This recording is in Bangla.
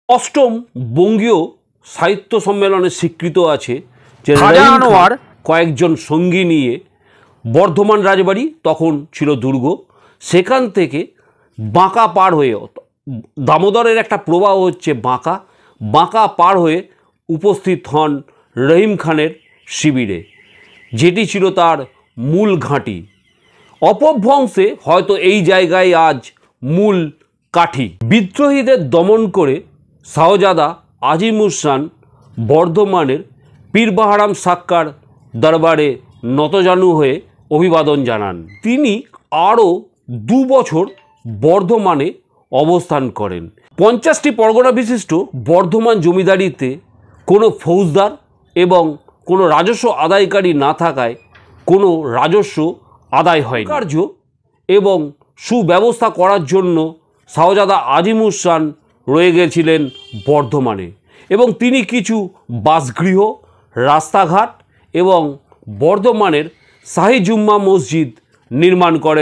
অষ্টম বঙ্গীয় সাহিত্য সম্মেলনে স্বীকৃত আছে যে খাজা আনোয়ার কয়েকজন সঙ্গী নিয়ে বর্ধমান রাজবাড়ি, তখন ছিল দুর্গ, সেখান থেকে বাঁকা পার হয়ে, দামোদরের একটা প্রবাহ হচ্ছে বাঁকা পার হয়ে উপস্থিত হন রহিম খানের শিবিরে, যেটি ছিল তার মূল ঘাঁটি। অপভ্রংশে হয়তো এই জায়গায় আজ মূল কাঠি। বিদ্রোহীদের দমন করে শাহজাদা আজিমুসান বর্ধমানের পীর বাহারাম সাক্কার দরবারে নতজানু হয়ে অভিবাদন জানান। তিনি আরও 2 বছর বর্ধমানে অবস্থান করেন। 50টি পরগনা বিশিষ্ট বর্ধমান জমিদারিতে কোনো ফৌজদার এবং কোনো রাজস্ব আদায়কারী না থাকায় কোনো রাজস্ব আদায় হয়নি। কার্য এবং সুব্যবস্থা করার জন্য শাহজাদা আজিমুসান রয়ে গেছিলেন বর্ধমানে, এবং তিনি কিছু বাসগৃহ, রাস্তাঘাট এবং বর্ধমানের শাহী জুম্মা মসজিদ নির্মাণ করেন।